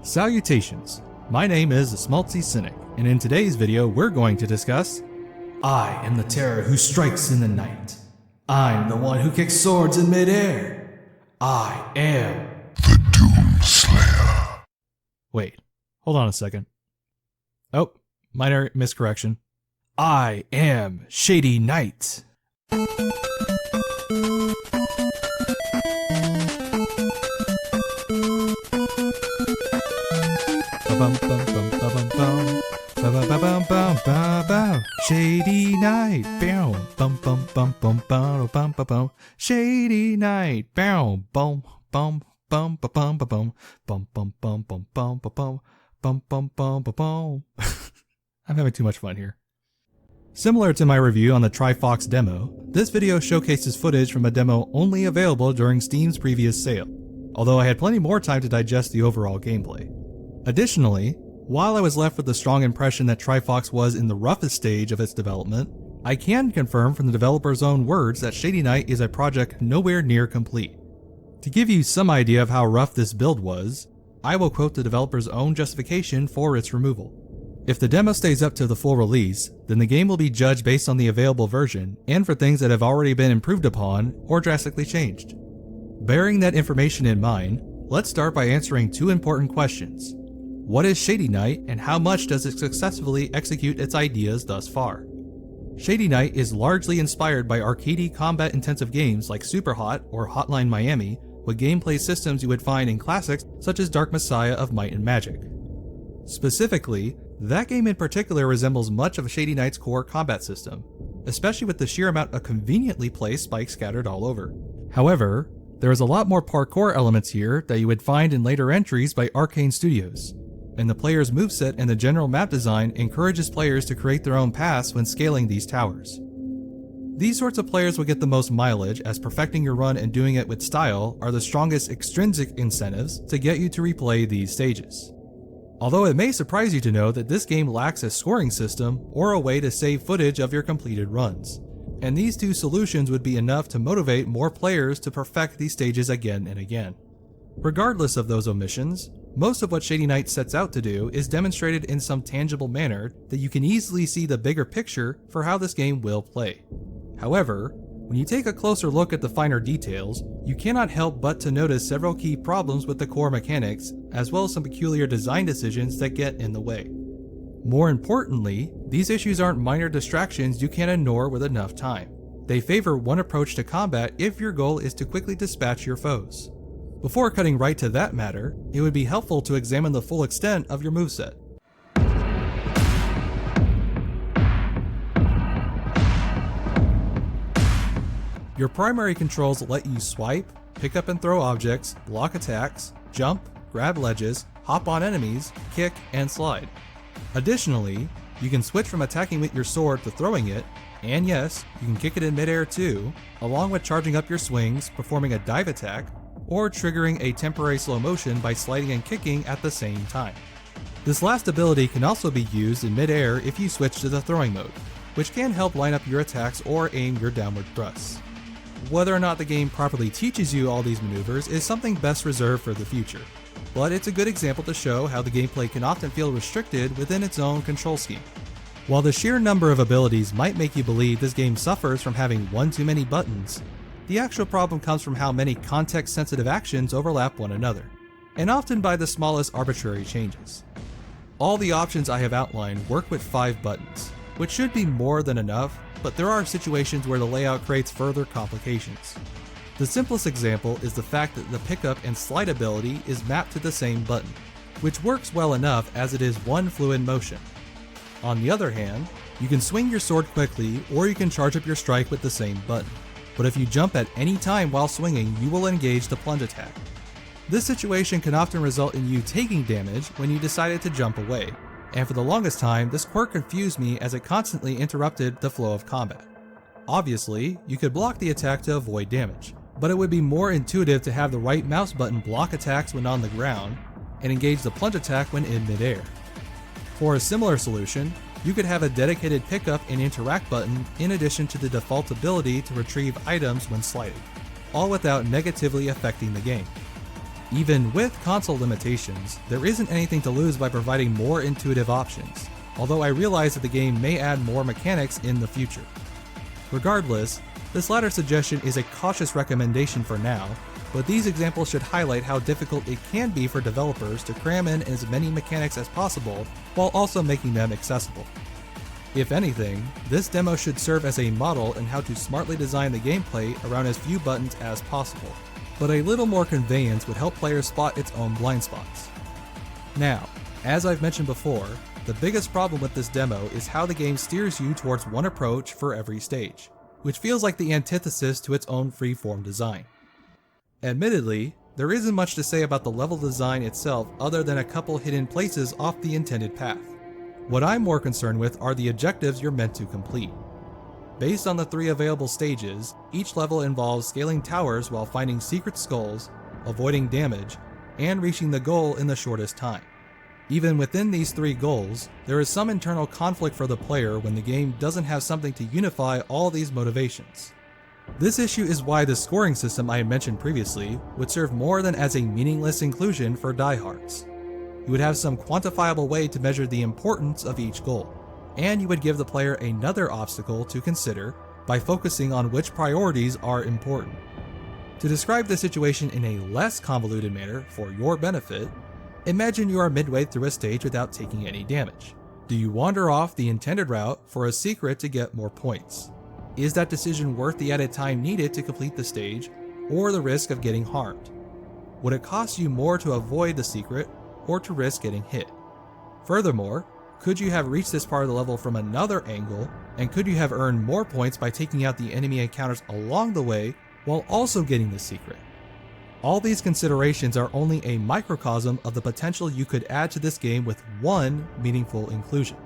Salutations, my name is the Schmaltzy Cynic, and in today's video we're going to discuss I am the terror who strikes in the night. I'm the one who kicks swords in midair. I am the Doomslayer. Wait, hold on a second. Oh, minor miscorrection. I am Shady Knight. Shady Knight, bum bum bum bum bum bum bum bum. Shady Knight, bum bum bum bum bum bum bum bum bum bum bum bum bum bum bum bum. I'm having too much fun here. Similar to my review on the Trifox demo, this video showcases footage from a demo only available during Steam's previous sale, although I had plenty more time to digest the overall gameplay. Additionally, while I was left with the strong impression that Trifox was in the roughest stage of its development, I can confirm from the developer's own words that Shady Knight is a project nowhere near complete. To give you some idea of how rough this build was, I will quote the developer's own justification for its removal. If the demo stays up to the full release, then the game will be judged based on the available version and for things that have already been improved upon or drastically changed. Bearing that information in mind, let's start by answering two important questions. What is Shady Knight, and how much does it successfully execute its ideas thus far? Shady Knight is largely inspired by arcadey combat-intensive games like Superhot or Hotline Miami, with gameplay systems you would find in classics such as Dark Messiah of Might and Magic. Specifically, that game in particular resembles much of Shady Knight's core combat system, especially with the sheer amount of conveniently placed spikes scattered all over. However, there is a lot more parkour elements here that you would find in later entries by Arcane Studios, and the player's moveset and the general map design encourages players to create their own paths when scaling these towers. These sorts of players will get the most mileage, as perfecting your run and doing it with style are the strongest extrinsic incentives to get you to replay these stages. Although it may surprise you to know that this game lacks a scoring system or a way to save footage of your completed runs, and these two solutions would be enough to motivate more players to perfect these stages again and again. Regardless of those omissions, most of what Shady Knight sets out to do is demonstrated in some tangible manner that you can easily see the bigger picture for how this game will play. However, when you take a closer look at the finer details, you cannot help but to notice several key problems with the core mechanics, as well as some peculiar design decisions that get in the way. More importantly, these issues aren't minor distractions you can ignore with enough time. They favor one approach to combat if your goal is to quickly dispatch your foes. Before cutting right to that matter, it would be helpful to examine the full extent of your moveset. Your primary controls let you swipe, pick up and throw objects, block attacks, jump, grab ledges, hop on enemies, kick, and slide. Additionally, you can switch from attacking with your sword to throwing it, and yes, you can kick it in midair too, along with charging up your swings, performing a dive attack, or triggering a temporary slow motion by sliding and kicking at the same time. This last ability can also be used in midair if you switch to the throwing mode, which can help line up your attacks or aim your downward thrusts. Whether or not the game properly teaches you all these maneuvers is something best reserved for the future, but it's a good example to show how the gameplay can often feel restricted within its own control scheme. While the sheer number of abilities might make you believe this game suffers from having one too many buttons, the actual problem comes from how many context-sensitive actions overlap one another, and often by the smallest arbitrary changes. All the options I have outlined work with 5 buttons, which should be more than enough, but there are situations where the layout creates further complications. The simplest example is the fact that the pickup and slide ability is mapped to the same button, which works well enough as it is one fluid motion. On the other hand, you can swing your sword quickly or you can charge up your strike with the same button. But if you jump at any time while swinging, you will engage the plunge attack. This situation can often result in you taking damage when you decided to jump away, and for the longest time, this quirk confused me as it constantly interrupted the flow of combat. Obviously, you could block the attack to avoid damage, but it would be more intuitive to have the right mouse button block attacks when on the ground, and engage the plunge attack when in midair. For a similar solution, you could have a dedicated pickup and interact button in addition to the default ability to retrieve items when sliding, all without negatively affecting the game. Even with console limitations, there isn't anything to lose by providing more intuitive options, although I realize that the game may add more mechanics in the future. Regardless, this latter suggestion is a cautious recommendation for now, but these examples should highlight how difficult it can be for developers to cram in as many mechanics as possible while also making them accessible. If anything, this demo should serve as a model in how to smartly design the gameplay around as few buttons as possible, but a little more conveyance would help players spot its own blind spots. Now, as I've mentioned before, the biggest problem with this demo is how the game steers you towards one approach for every stage, which feels like the antithesis to its own free-form design. Admittedly, there isn't much to say about the level design itself other than a couple hidden places off the intended path. What I'm more concerned with are the objectives you're meant to complete. Based on the 3 available stages, each level involves scaling towers while finding secret skulls, avoiding damage, and reaching the goal in the shortest time. Even within these 3 goals, there is some internal conflict for the player when the game doesn't have something to unify all these motivations. This issue is why the scoring system I mentioned previously would serve more than as a meaningless inclusion for diehards. You would have some quantifiable way to measure the importance of each goal, and you would give the player another obstacle to consider by focusing on which priorities are important. To describe the situation in a less convoluted manner for your benefit, imagine you are midway through a stage without taking any damage. Do you wander off the intended route for a secret to get more points? Is that decision worth the added time needed to complete the stage, or the risk of getting harmed? Would it cost you more to avoid the secret, or to risk getting hit? Furthermore, could you have reached this part of the level from another angle, and could you have earned more points by taking out the enemy encounters along the way while also getting the secret? All these considerations are only a microcosm of the potential you could add to this game with one meaningful inclusion.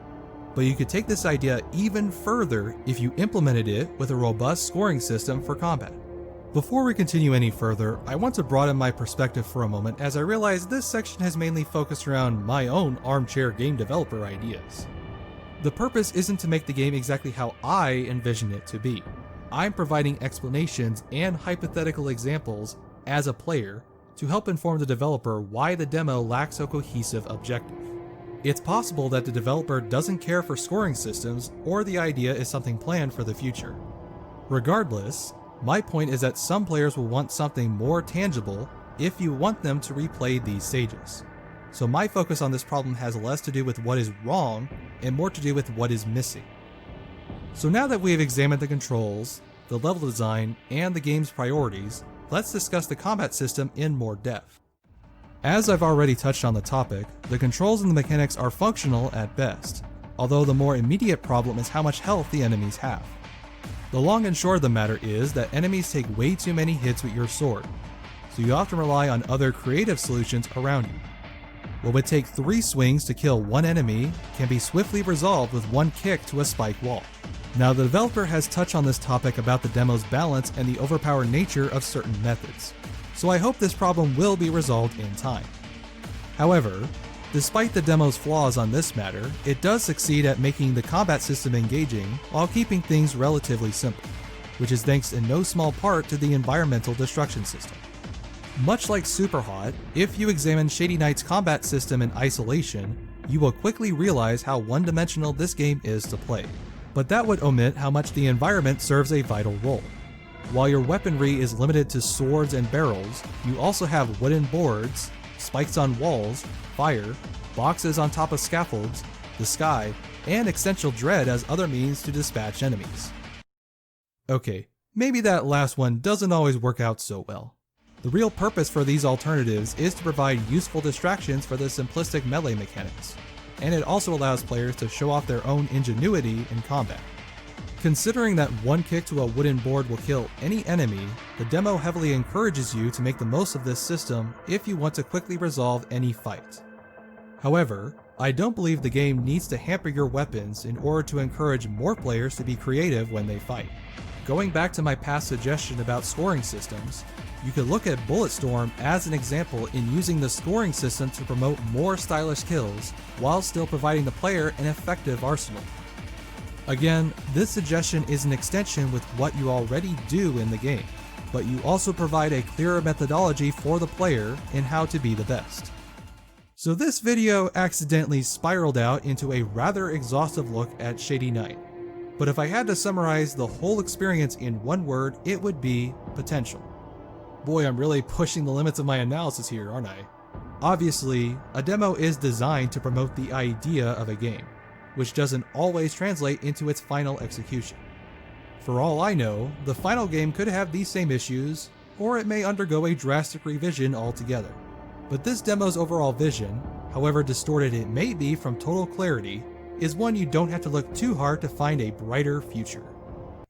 But you could take this idea even further if you implemented it with a robust scoring system for combat. Before we continue any further, I want to broaden my perspective for a moment as I realize this section has mainly focused around my own armchair game developer ideas. The purpose isn't to make the game exactly how I envision it to be. I'm providing explanations and hypothetical examples as a player to help inform the developer why the demo lacks a cohesive objective. It's possible that the developer doesn't care for scoring systems, or the idea is something planned for the future. Regardless, my point is that some players will want something more tangible if you want them to replay these stages. So my focus on this problem has less to do with what is wrong and more to do with what is missing. So now that we have examined the controls, the level design, and the game's priorities, let's discuss the combat system in more depth. As I've already touched on the topic, the controls and the mechanics are functional at best, although the more immediate problem is how much health the enemies have. The long and short of the matter is that enemies take way too many hits with your sword, so you often rely on other creative solutions around you. What would take 3 swings to kill one enemy can be swiftly resolved with 1 kick to a spike wall. Now, the developer has touched on this topic about the demo's balance and the overpowered nature of certain methods, so I hope this problem will be resolved in time. However, despite the demo's flaws on this matter, it does succeed at making the combat system engaging while keeping things relatively simple, which is thanks in no small part to the environmental destruction system. Much like Superhot, if you examine Shady Knight's combat system in isolation, you will quickly realize how one-dimensional this game is to play. But that would omit how much the environment serves a vital role. While your weaponry is limited to swords and barrels, you also have wooden boards, spikes on walls, fire, boxes on top of scaffolds, the sky, and essential dread as other means to dispatch enemies. Okay, maybe that last one doesn't always work out so well. The real purpose for these alternatives is to provide useful distractions for the simplistic melee mechanics, and it also allows players to show off their own ingenuity in combat. Considering that 1 kick to a wooden board will kill any enemy, the demo heavily encourages you to make the most of this system if you want to quickly resolve any fight. However, I don't believe the game needs to hamper your weapons in order to encourage more players to be creative when they fight. Going back to my past suggestion about scoring systems, you could look at Bulletstorm as an example in using the scoring system to promote more stylish kills while still providing the player an effective arsenal. Again, this suggestion is an extension with what you already do in the game, but you also provide a clearer methodology for the player in how to be the best. So this video accidentally spiraled out into a rather exhaustive look at Shady Knight. But if I had to summarize the whole experience in one word, it would be potential. Boy, I'm really pushing the limits of my analysis here, aren't I? Obviously, a demo is designed to promote the idea of a game, which doesn't always translate into its final execution. For all I know, the final game could have these same issues, or it may undergo a drastic revision altogether. But this demo's overall vision, however distorted it may be from total clarity, is one you don't have to look too hard to find a brighter future.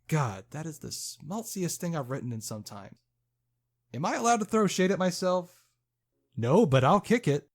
God, that is the schmaltziest thing I've written in some time. Am I allowed to throw shade at myself? No, but I'll kick it.